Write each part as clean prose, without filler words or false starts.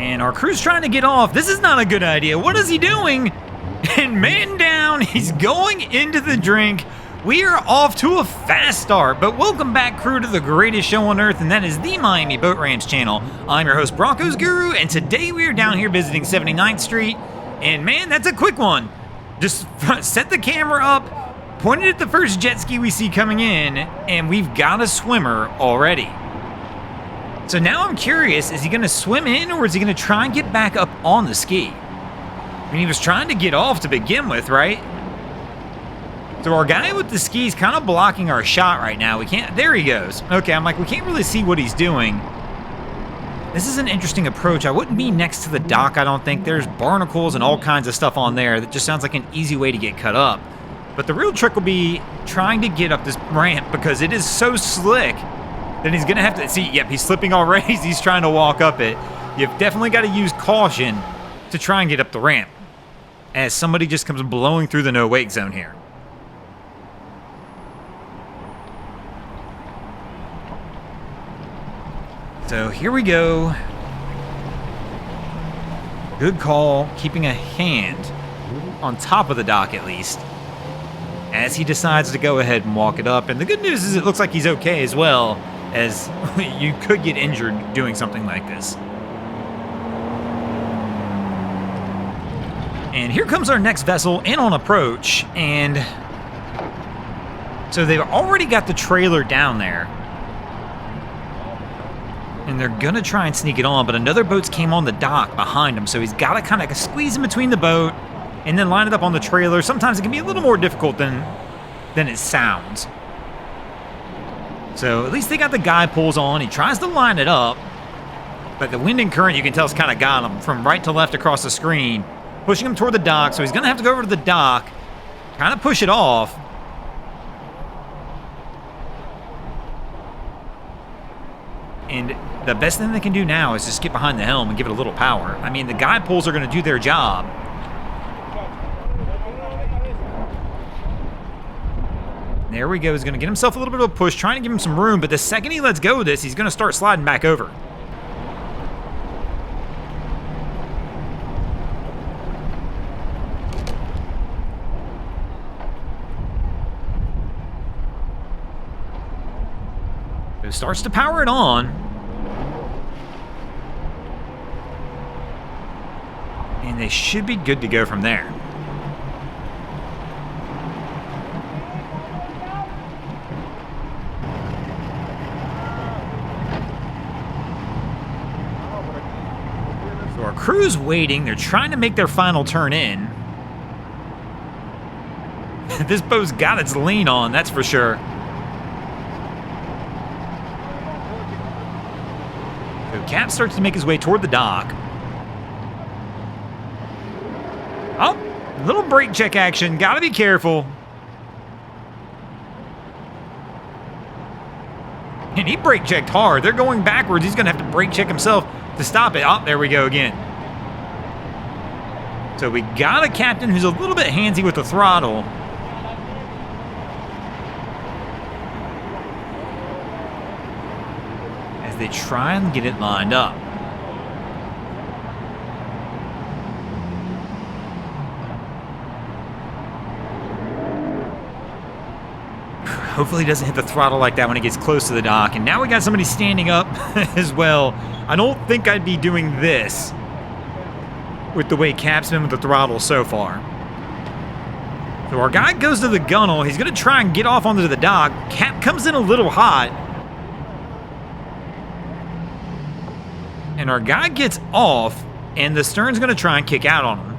And our crew's trying to get off. This is not a good idea. What is he doing? And man down, he's going into the drink. We are off to a fast start, but welcome back, crew, to the greatest show on earth, and that is the Miami Boat Ramps channel. I'm your host, Broncos Guru, and today we are down here visiting 79th Street, and man, that's a quick one. Just set the camera up, point it at the first jet ski we see coming in, and we've got a swimmer already. So now I'm curious, is he going to swim in, or is he going to try and get back up on the ski? I mean, he was trying to get off to begin with, right? So our guy with the ski is kind of blocking our shot right now. We can't, there he goes. Okay, I'm like, we can't really see what he's doing. This is an interesting approach. I wouldn't be next to the dock, I don't think. There's barnacles and all kinds of stuff on there. That just sounds like an easy way to get cut up. But the real trick will be trying to get up this ramp because it is so slick that he's gonna have to, see, yep, he's slipping already as he's trying to walk up it. You've definitely got to use caution to try and get up the ramp as somebody just comes blowing through the no-wake zone here. So here we go. Good call, keeping a hand on top of the dock at least, as he decides to go ahead and walk it up. And the good news is it looks like he's okay as well, as you could get injured doing something like this. And here comes our next vessel in on approach, and so they've already got the trailer down there. And they're gonna try and sneak it on, but another boat's came on the dock behind him, so he's gotta kind of squeeze in between the boat and then line it up on the trailer. Sometimes it can be a little more difficult than it sounds. So at least they got the guy pulls on, he tries to line it up, but the wind and current, you can tell, has kind of got him from right to left across the screen, pushing him toward the dock, so he's gonna have to go over to the dock, kind of push it off. And the best thing they can do now is just get behind the helm and give it a little power. I mean, the guy pulls are going to do their job. There we go. He's going to get himself a little bit of a push, trying to give him some room. But the second he lets go of this, he's going to start sliding back over. So it starts to power it on. And they should be good to go from there. So our crew's waiting. They're trying to make their final turn in. This boat's got its lean on, that's for sure. So Cap starts to make his way toward the dock. Oh, little brake check action. Gotta be careful. And he brake checked hard. They're going backwards. He's gonna have to brake check himself to stop it. Oh, there we go again. So we got a captain who's a little bit handsy with the throttle. As they try and get it lined up. Hopefully he doesn't hit the throttle like that when he gets close to the dock. And now we got somebody standing up as well. I don't think I'd be doing this with the way Cap's been with the throttle so far. So our guy goes to the gunnel. He's going to try and get off onto the dock. Cap comes in a little hot. And our guy gets off, and the stern's going to try and kick out on him.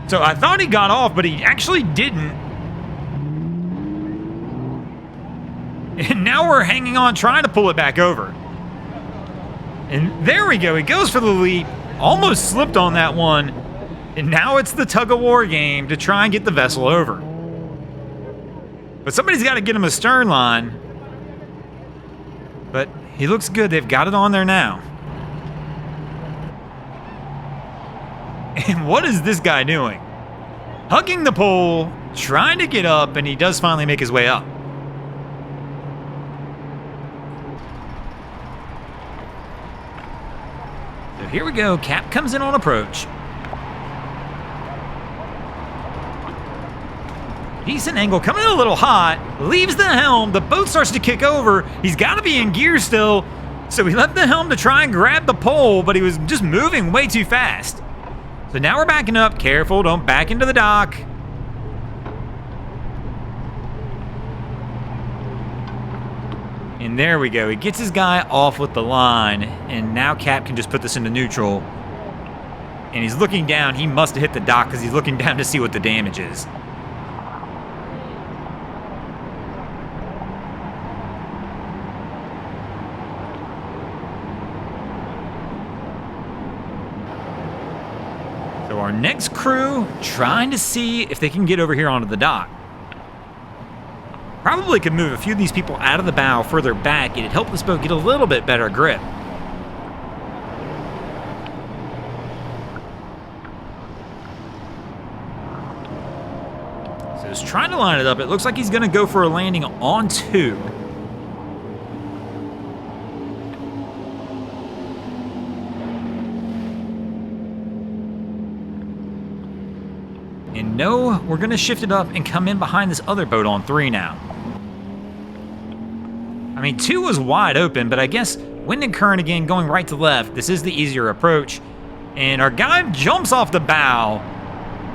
So I thought he got off, but he actually didn't. And now we're hanging on, trying to pull it back over. And there we go. He goes for the leap. Almost slipped on that one. And now it's the tug-of-war game to try and get the vessel over. But somebody's got to get him a stern line. But he looks good. They've got it on there now. And what is this guy doing? Hugging the pole, trying to get up, and he does finally make his way up. here we go. Cap comes in on approach. Decent angle, coming in a little hot, leaves the helm, the boat starts to kick over. He's got to be in gear still, so he left the helm to try and grab the pole, but he was just moving way too fast. So now we're backing up. Careful, don't back into the dock. And there we go. He gets his guy off with the line, and now Cap can just put this into neutral. And he's looking down. He must have hit the dock because he's looking down to see what the damage is. So our next crew trying to see if they can get over here onto the dock. Probably could move a few of these people out of the bow further back. It'd help this boat get a little bit better grip. So he's trying to line it up. It looks like he's going to go for a landing on 2. And no, we're going to shift it up and come in behind this other boat on 3 now. I mean, 2 was wide open, but I guess wind and current again going right to left. This is the easier approach. And our guy jumps off the bow,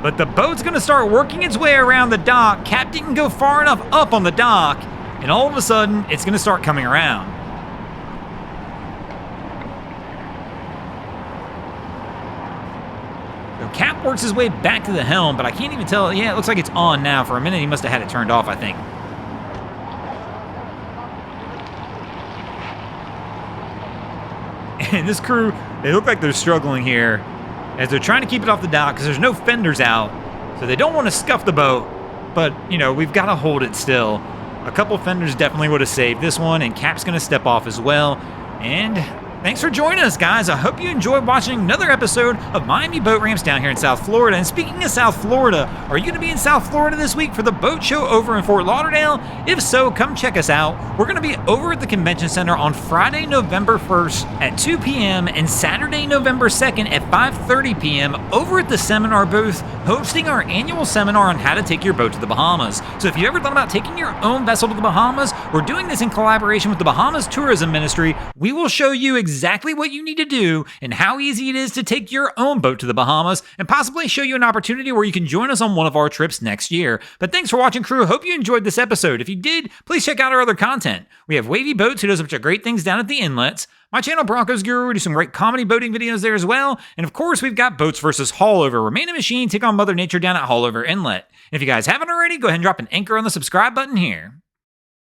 but the boat's going to start working its way around the dock. Cap didn't go far enough up on the dock, and all of a sudden, it's going to start coming around. Cap works his way back to the helm, but I can't even tell. Yeah, it looks like it's on now. For a minute, he must have had it turned off, I think. And this crew, they look like they're struggling here as they're trying to keep it off the dock because there's no fenders out. So they don't want to scuff the boat, but, you know, we've got to hold it still. A couple fenders definitely would have saved this one, and Cap's going to step off as well. And thanks for joining us, guys. I hope you enjoyed watching another episode of Miami Boat Ramps down here in South Florida. And speaking of South Florida, are you going to be in South Florida this week for the boat show over in Fort Lauderdale? If so, come check us out. We're going to be over at the Convention Center on Friday, November 1st at 2 p.m. and Saturday, November 2nd at 5:30 p.m. over at the seminar booth, hosting our annual seminar on how to take your boat to the Bahamas. So if you ever thought about taking your own vessel to the Bahamas, we're doing this in collaboration with the Bahamas Tourism Ministry. We will show you exactly what you need to do and how easy it is to take your own boat to the Bahamas, and possibly show you an opportunity where you can join us on one of our trips next year. But thanks for watching, crew. Hope you enjoyed this episode. If you did, please check out our other content. We have Wavy Boats, who does a bunch of great things down at the inlets. My channel, Broncos Guru, we do some great comedy boating videos there as well. And of course, we've got Boats vs. Haulover, where man and machine take on Mother Nature down at Haulover Inlet. And if you guys haven't already, go ahead and drop an anchor on the subscribe button here.